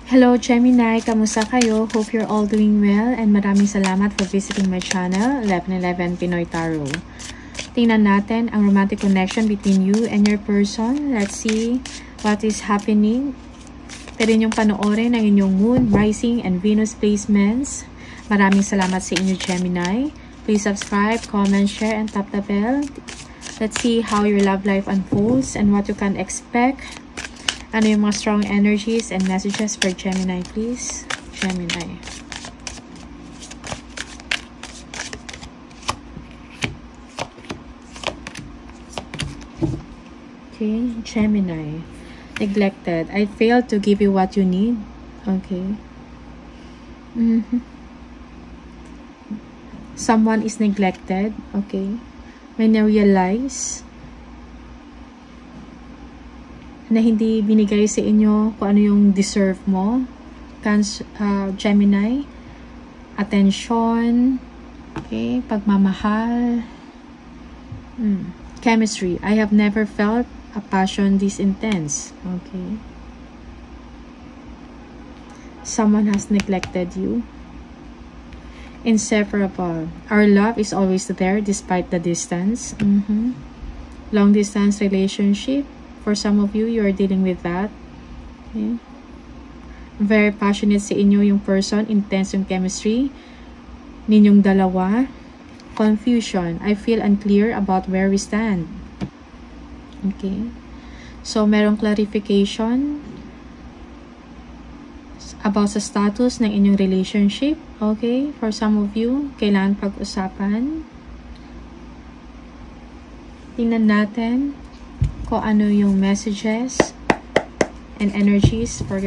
Hello Gemini, kamusta kayo? Hope you're all doing well and maraming salamat for visiting my channel, 1111 Pinoy Tarot. Tingnan natin ang romantic connection between you and your person. Let's see what is happening. Pwede niyong panoorin ang inyong Moon, Rising, and Venus placements. Maraming salamat sa inyo Gemini. Please subscribe, comment, share, and tap the bell. Let's see how your love life unfolds and what you can expect. Ano yung mga strong energies and messages for Gemini, please? Gemini. Okay, Gemini. Neglected. I failed to give you what you need. Okay. Someone is neglected. Okay. May na-realize na hindi binigay sa inyo kung ano yung deserve mo. Gemini. Attention. Okay. Pagmamahal. Chemistry. I have never felt a passion this intense. Okay. Someone has neglected you. Inseparable. Our love is always there despite the distance. Long distance relationship. For some of you, you are dealing with that. Okay. Very passionate sa inyo yung person. Intense yung chemistry ninyong dalawa. Confusion. I feel unclear about where we stand. Okay. So, merong clarification about sa status ng inyong relationship. Okay. For some of you, kailangan pag-usapan. Tingnan natin kung ano yung messages and energies for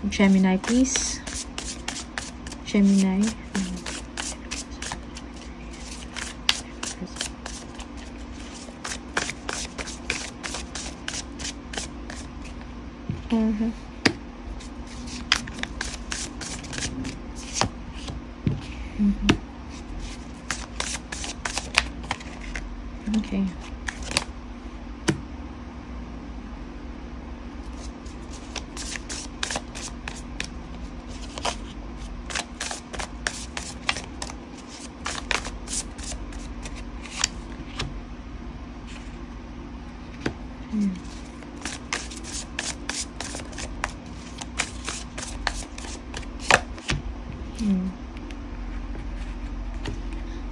Gemini, please. Gemini. Okay.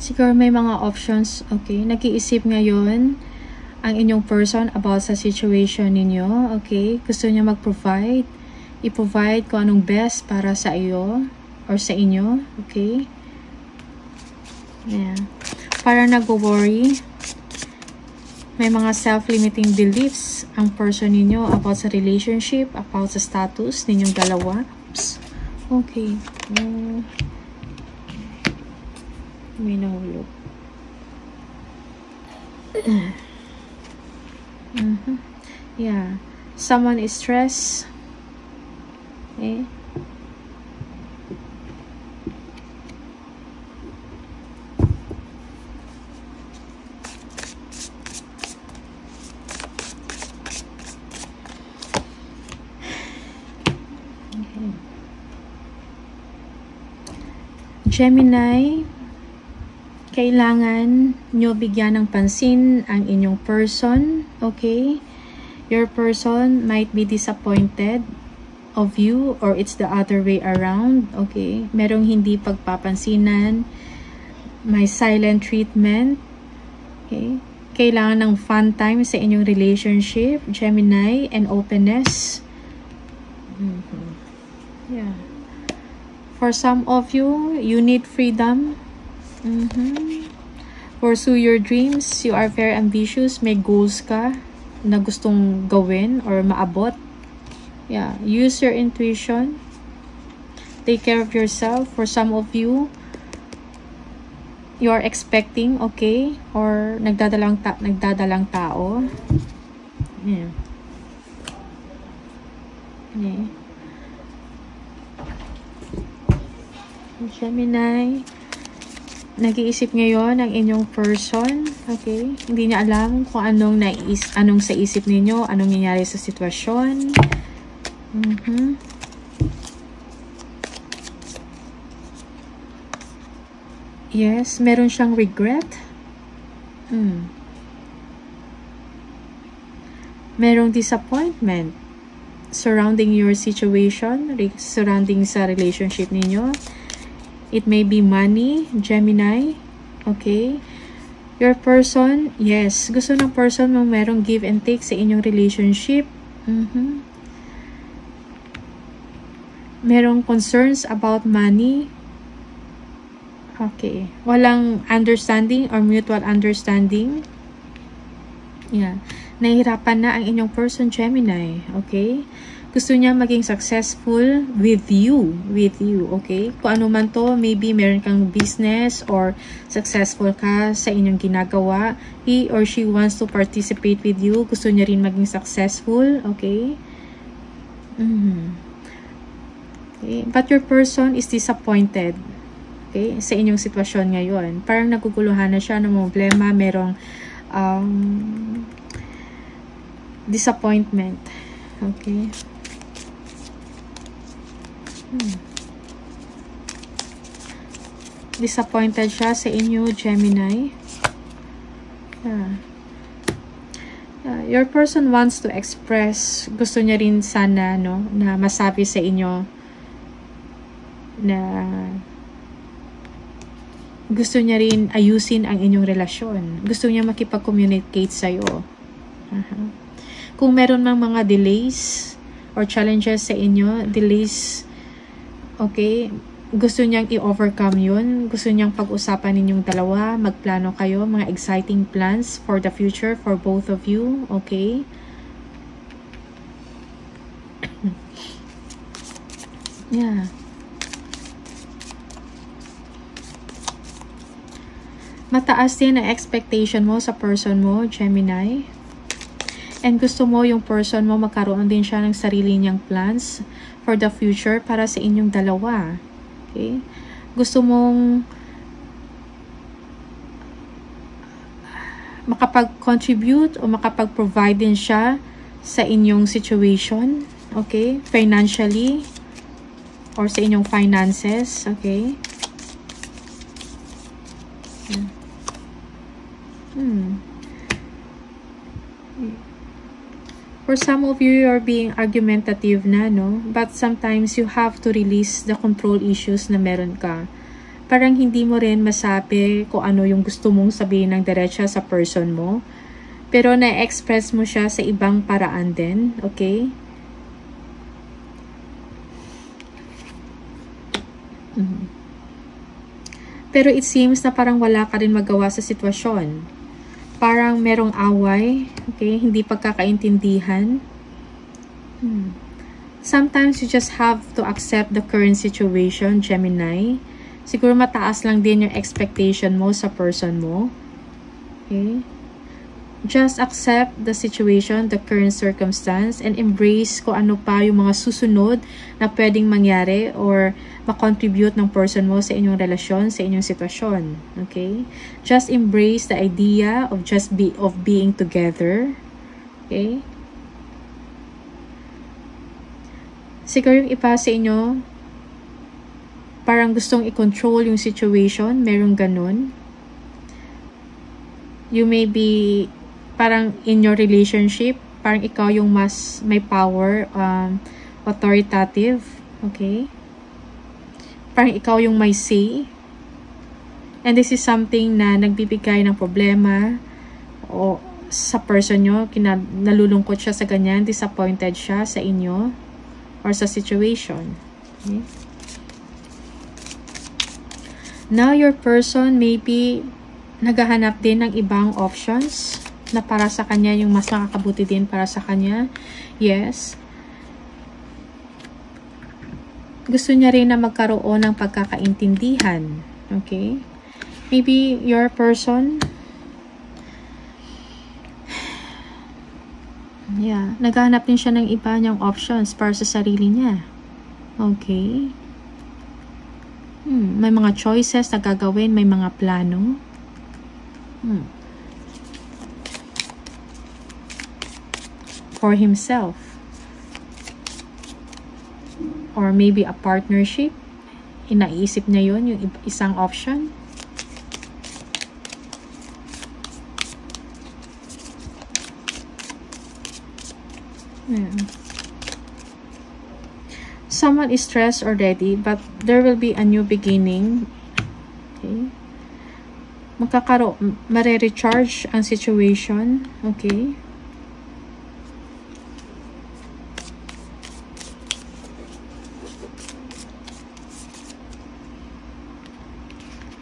Siguro may mga options, okay? Nag-iisip ngayon ang inyong person about sa situation ninyo, okay? Gusto niya mag-provide, i-provide kung anong best para sa iyo or sa inyo, okay? Yeah. Para nag-worry, may mga self-limiting beliefs ang person ninyo about sa relationship, about sa status ninyong dalawa. Oops. Okay. May nahulog. Yeah. Someone is stressed. Okay. Gemini, kailangan nyo bigyan ng pansin ang inyong person, okay? Your person might be disappointed of you or it's the other way around, okay? Merong hindi pagpapansinan, may silent treatment, okay? Kailangan ng fun time sa inyong relationship, Gemini, and openness. Yeah. For some of you, you need freedom. Pursue your dreams. You are very ambitious. May goals ka na gustong gawin or maabot. Yeah. Use your intuition. Take care of yourself. For some of you, you are expecting, okay? Or nagdadalang tao. Yeah. Okay. Gemini, nag-iisip ngayon ang inyong person, okay? Hindi niya alam kung anong sa isip ninyo, anong nangyayari sa sitwasyon. Yes, meron siyang regret. Merong disappointment surrounding your situation, surrounding sa relationship ninyo. It may be money, Gemini. Okay? Your person, yes, gusto ng person mong merong give and take sa inyong relationship. Merong concerns about money. Okay. Walang understanding or mutual understanding. Yeah. Nahihirapan na ang inyong person, Gemini. Okay? Gusto niya maging successful with you. Okay? Kung ano man to, maybe meron kang business or successful ka sa inyong ginagawa. He or she wants to participate with you. Gusto niya rin maging successful. Okay? Okay? But your person is disappointed. Okay? Sa inyong sitwasyon ngayon. Parang naguguluhan na siya ng problema. Merong disappointment. Okay? Disappointed siya sa inyo, Gemini. Your person wants to express, gusto niya rin sana, no, na masabi sa inyo na gusto niya rin ayusin ang inyong relasyon. Gusto niya makipag-communicate sa'yo. Kung meron mang mga delays or challenges sa inyo, delays, okay, gusto niyang i-overcome yun. Gusto niyang pag-usapan ninyong dalawa, magplano kayo, mga exciting plans for the future for both of you, okay? Yeah. Mataas din ang expectation mo sa person mo, Gemini. And gusto mo yung person mo magkaroon din siya ng sarili niyang plans for the future para sa inyong dalawa. Okay? Gusto mong makapag-contribute o makapag-provide din siya sa inyong situation. Okay? Financially or sa inyong finances. Okay? For some of you, you're being argumentative na, no? But sometimes you have to release the control issues na meron ka. Parang hindi mo rin masabi kung ano yung gusto mong sabihin ng diretsa sa person mo. Pero na-express mo siya sa ibang paraan din, okay? Pero it seems na parang wala ka rin magawa sa sitwasyon. Parang merong away, okay? Hindi pagkakaintindihan. Sometimes you just have to accept the current situation, Gemini. Siguro mataas lang din yung expectation mo sa person mo. Okay? Just accept the situation, the current circumstance, and embrace kung ano pa yung mga susunod na pwedeng mangyari or makontribute ng person mo sa inyong relasyon, sa inyong sitwasyon. Okay? Just embrace the idea of being together. Okay? Siguro yung iba sa inyo, parang gustong i-control yung situation, merong ganun. You may be parang in your relationship, parang ikaw yung mas may power, authoritative, okay? Parang ikaw yung may say. And this is something na nagbibigay ng problema o sa person nyo, nalulungkot siya sa ganyan, disappointed siya sa inyo or sa situation. Okay? Now, your person maybe naghahanap din ng ibang options na para sa kanya, yung mas makakabuti din para sa kanya. Yes. Gusto niya rin na magkaroon ng pagkakaintindihan. Okay? Maybe your person, yeah, naghahanap din siya ng iba niyang options para sa sarili niya. Okay? May mga choices na gagawin, may mga plano. For himself. Or maybe a partnership. Inaisip niya yun, yung isang option. Yeah. Someone is stressed already, but there will be a new beginning. Okay. Mare-recharge ang situation. Okay.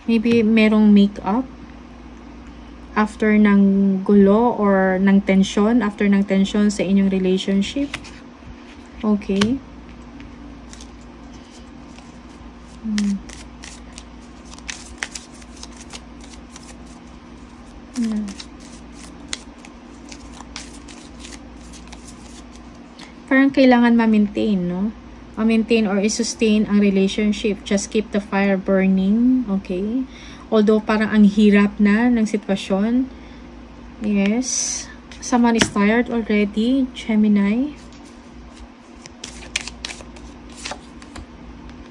Maybe merong make-up after ng gulo or ng tension, after ng tension sa inyong relationship. Okay. Yeah. Parang kailangan ma-maintain, no? Ma-maintain or i-sustain ang relationship. Just keep the fire burning, okay? Although parang ang hirap na ng sitwasyon. Yes. Someone is tired already, Gemini.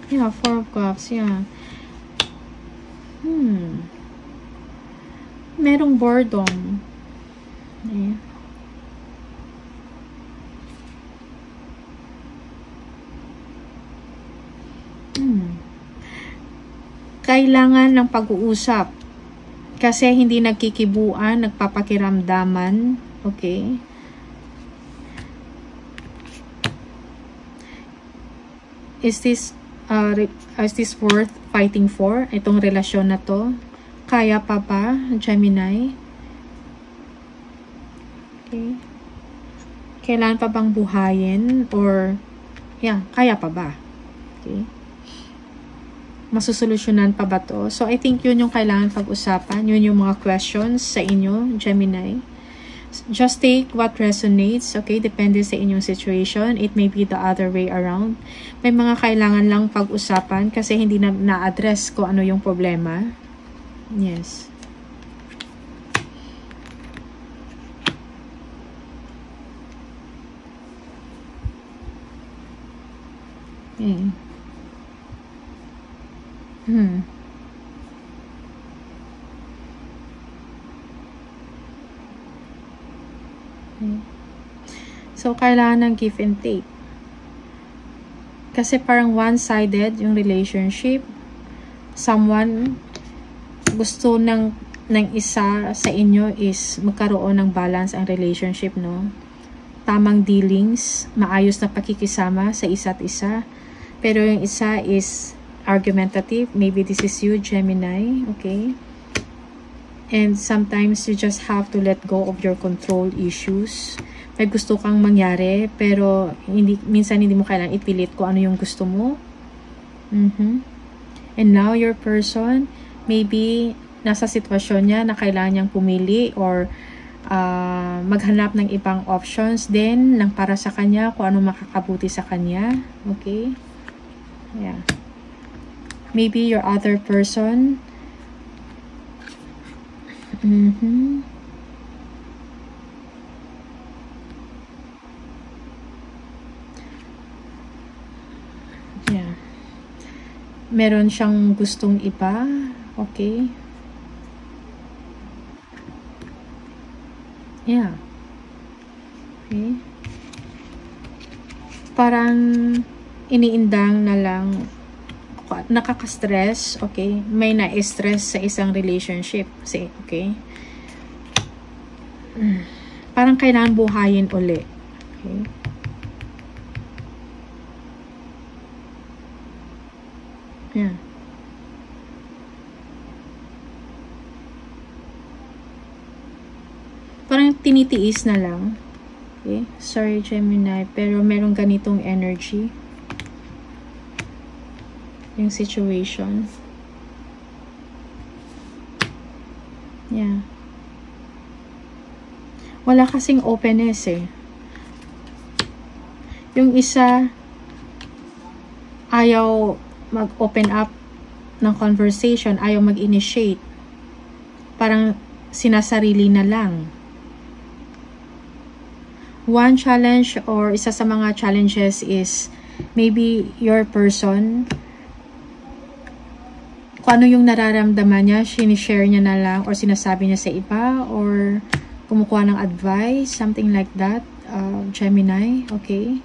Yeah, 4 of Cups, yeah. Merong boredom. Yeah. Kailangan ng pag-uusap. Kasi hindi nagkikibuan, nagpapakiramdaman. Okay? Is this worth fighting for? Itong relasyon na to? Kaya pa ba, Gemini? Okay. Kailan pa bang buhayin? Or, yeah, kaya pa ba? Okay. Masusolusyonan pa ba to? So, I think yun yung kailangan pag-usapan. Yun yung mga questions sa inyo, Gemini. Just take what resonates, okay? Depende sa inyong situation. It may be the other way around. May mga kailangan lang pag-usapan kasi hindi na-address ko ano yung problema. Yes. Okay. Okay. So, kailangan ng give and take. Kasi parang one-sided yung relationship. Someone gusto ng isa sa inyo is magkaroon ng balance ang relationship, no? Tamang dealings, maayos na pakikisama sa isa't isa. Pero yung isa is argumentative. Maybe this is you, Gemini. Okay? And sometimes you just have to let go of your control issues. May gusto kang mangyari, pero minsan hindi mo kailangan ipilit kung ano yung gusto mo. And now your person, maybe nasa sitwasyon niya na kailangan niyang pumili or maghanap ng ibang options din ng para sa kanya, kung ano makakabuti sa kanya. Okay? Yeah. Maybe your other person. Yeah. Meron siyang gustong iba. Okay. Yeah. Okay. Parang iniindang na lang, nakaka-stress, okay? May na-stress sa isang relationship. Okay? Parang kailangan buhayin uli. Okay? Yeah. Parang tinitiis na lang. Okay? Sorry, Gemini, pero merong ganitong energy yung situation. Yeah. Wala kasing openness eh. Yung isa ayaw mag-open up ng conversation, ayaw mag-initiate. Parang sinasarili na lang. One challenge or isa sa mga challenges is maybe your person, kung ano yung nararamdaman niya, sinishare niya na lang or sinasabi niya sa iba or kumukuha ng advice, something like that. Gemini, okay?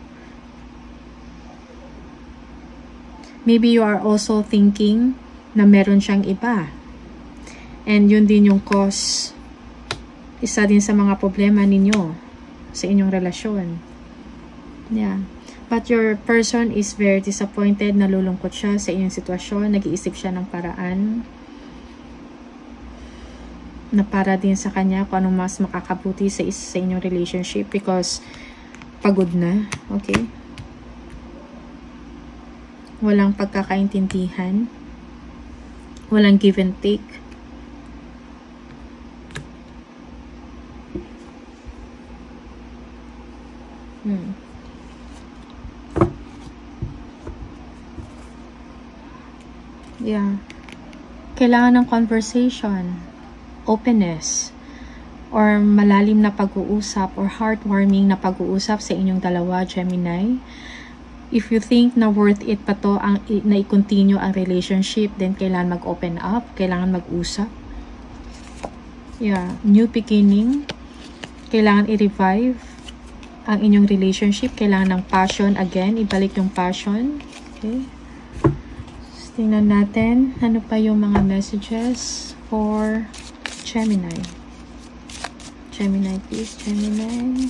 Maybe you are also thinking na meron siyang iba. And yun din yung cause, isa din sa mga problema ninyo sa inyong relasyon. Yeah. But your person is very disappointed, nalulungkot siya sa inyong sitwasyon, nag-iisip siya ng paraan na para din sa kanya kung anong mas makakabuti sa inyong relationship because pagod na, okay? Walang pagkakaintindihan, walang give and take. Yeah. Kailangan ng conversation, openness, or malalim na pag-uusap or heartwarming na pag-uusap sa inyong dalawa, Gemini. If you think na worth it pa to na i-continue ang relationship, then kailangan mag-open up, kailangan mag-usap. Yeah, new beginning. Kailangan i-revive ang inyong relationship. Kailangan ng passion again, ibalik yung passion. Okay. Tingnan natin, ano pa yung mga messages for Gemini. Gemini, please, Gemini.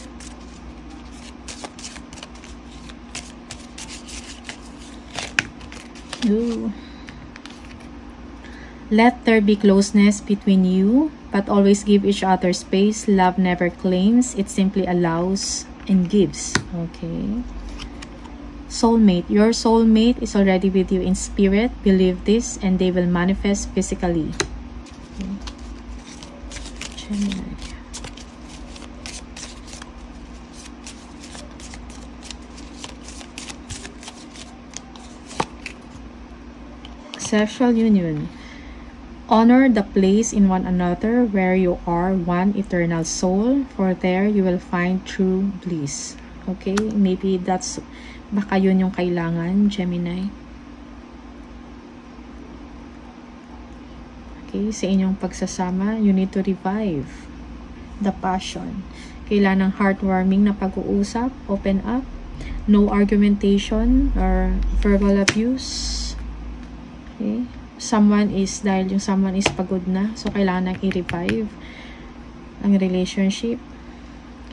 Ooh. Let there be closeness between you, but always give each other space. Love never claims, it simply allows and gives. Okay. Soulmate. Your soulmate is already with you in spirit. Believe this and they will manifest physically. Okay. Gemini. Sexual union. Honor the place in one another where you are one eternal soul, for there you will find true bliss. Okay, maybe that's baka yun yung kailangan, Gemini. Okay, sa inyong pagsasama, you need to revive the passion. Kailangan ng heartwarming na pag-uusap, open up, no argumentation or verbal abuse. Okay, dahil yung someone is pagod na, so kailangan nang i-revive ang relationship.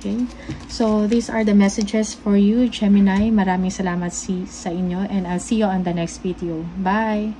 Okay, so these are the messages for you, Gemini. Maraming salamat sa inyo and I'll see you on the next video. Bye!